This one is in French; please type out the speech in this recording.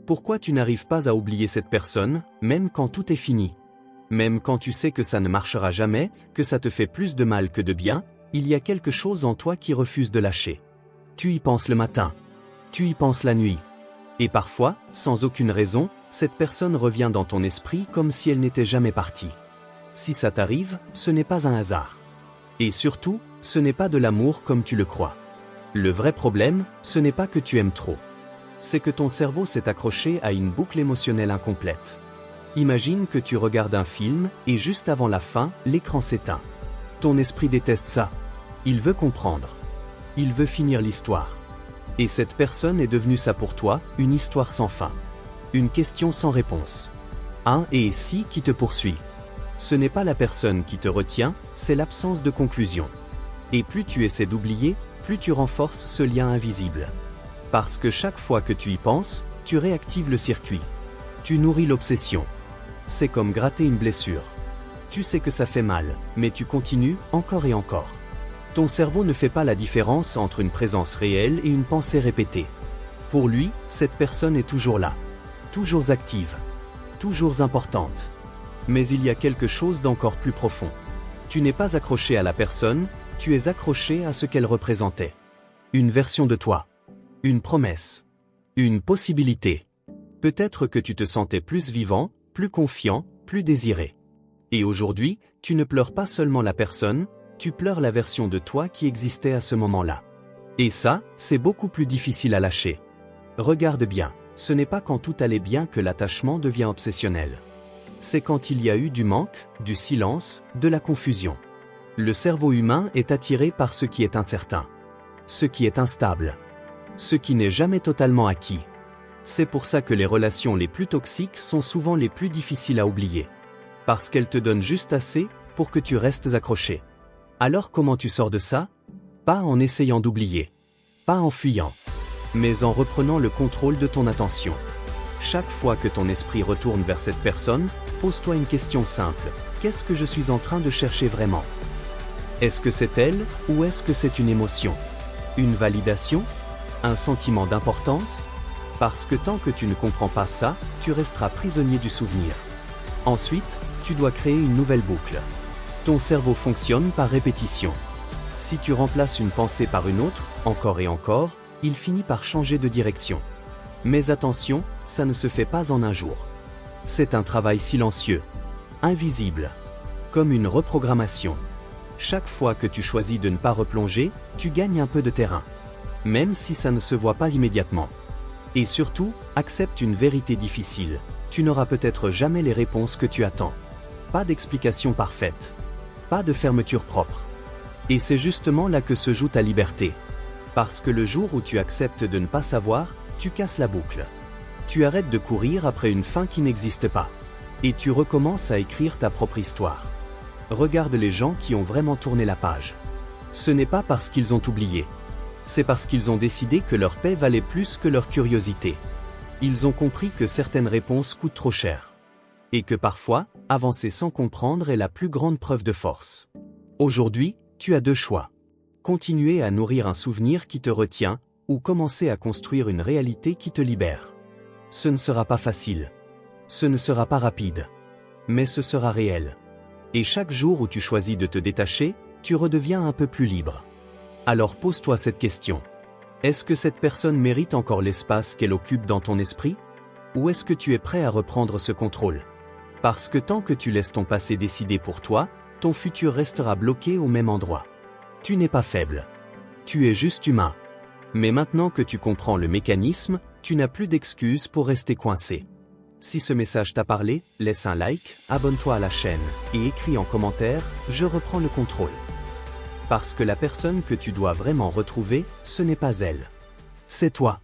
Pourquoi tu n'arrives pas à oublier cette personne, même quand tout est fini? Même quand tu sais que ça ne marchera jamais, que ça te fait plus de mal que de bien, il y a quelque chose en toi qui refuse de lâcher. Tu y penses le matin. Tu y penses la nuit. Et parfois, sans aucune raison, cette personne revient dans ton esprit comme si elle n'était jamais partie. Si ça t'arrive, ce n'est pas un hasard. Et surtout, ce n'est pas de l'amour comme tu le crois. Le vrai problème, ce n'est pas que tu aimes trop. C'est que ton cerveau s'est accroché à une boucle émotionnelle incomplète. Imagine que tu regardes un film, et juste avant la fin, l'écran s'éteint. Ton esprit déteste ça. Il veut comprendre. Il veut finir l'histoire. Et cette personne est devenue ça pour toi, une histoire sans fin. Une question sans réponse. Un « et si » qui te poursuit. Ce n'est pas la personne qui te retient, c'est l'absence de conclusion. Et plus tu essaies d'oublier, plus tu renforces ce lien invisible. Parce que chaque fois que tu y penses, tu réactives le circuit. Tu nourris l'obsession. C'est comme gratter une blessure. Tu sais que ça fait mal, mais tu continues encore et encore. Ton cerveau ne fait pas la différence entre une présence réelle et une pensée répétée. Pour lui, cette personne est toujours là. Toujours active. Toujours importante. Mais il y a quelque chose d'encore plus profond. Tu n'es pas accroché à la personne, tu es accroché à ce qu'elle représentait. Une version de toi. Une promesse. Une possibilité. Peut-être que tu te sentais plus vivant, plus confiant, plus désiré. Et aujourd'hui, tu ne pleures pas seulement la personne, tu pleures la version de toi qui existait à ce moment-là. Et ça, c'est beaucoup plus difficile à lâcher. Regarde bien, ce n'est pas quand tout allait bien que l'attachement devient obsessionnel. C'est quand il y a eu du manque, du silence, de la confusion. Le cerveau humain est attiré par ce qui est incertain. Ce qui est instable. Ce qui n'est jamais totalement acquis. C'est pour ça que les relations les plus toxiques sont souvent les plus difficiles à oublier. Parce qu'elles te donnent juste assez pour que tu restes accroché. Alors comment tu sors de ça? Pas en essayant d'oublier. Pas en fuyant. Mais en reprenant le contrôle de ton attention. Chaque fois que ton esprit retourne vers cette personne, pose-toi une question simple. Qu'est-ce que je suis en train de chercher vraiment? Est-ce que c'est elle, ou est-ce que c'est une émotion? Une validation? Un sentiment d'importance? Parce que tant que tu ne comprends pas ça, tu resteras prisonnier du souvenir. Ensuite, tu dois créer une nouvelle boucle. Ton cerveau fonctionne par répétition. Si tu remplaces une pensée par une autre, encore et encore, il finit par changer de direction. Mais attention, ça ne se fait pas en un jour. C'est un travail silencieux, invisible, comme une reprogrammation. Chaque fois que tu choisis de ne pas replonger, tu gagnes un peu de terrain. Même si ça ne se voit pas immédiatement. Et surtout, accepte une vérité difficile. Tu n'auras peut-être jamais les réponses que tu attends. Pas d'explication parfaite. Pas de fermeture propre. Et c'est justement là que se joue ta liberté. Parce que le jour où tu acceptes de ne pas savoir, tu casses la boucle. Tu arrêtes de courir après une fin qui n'existe pas. Et tu recommences à écrire ta propre histoire. Regarde les gens qui ont vraiment tourné la page. Ce n'est pas parce qu'ils ont oublié. C'est parce qu'ils ont décidé que leur paix valait plus que leur curiosité. Ils ont compris que certaines réponses coûtent trop cher. Et que parfois, avancer sans comprendre est la plus grande preuve de force. Aujourd'hui, tu as deux choix. Continuer à nourrir un souvenir qui te retient, ou commencer à construire une réalité qui te libère. Ce ne sera pas facile. Ce ne sera pas rapide. Mais ce sera réel. Et chaque jour où tu choisis de te détacher, tu redeviens un peu plus libre. Alors pose-toi cette question. Est-ce que cette personne mérite encore l'espace qu'elle occupe dans ton esprit? Ou est-ce que tu es prêt à reprendre ce contrôle? Parce que tant que tu laisses ton passé décider pour toi, ton futur restera bloqué au même endroit. Tu n'es pas faible. Tu es juste humain. Mais maintenant que tu comprends le mécanisme, tu n'as plus d'excuses pour rester coincé. Si ce message t'a parlé, laisse un like, abonne-toi à la chaîne, et écris en commentaire « Je reprends le contrôle ». Parce que la personne que tu dois vraiment retrouver, ce n'est pas elle. C'est toi.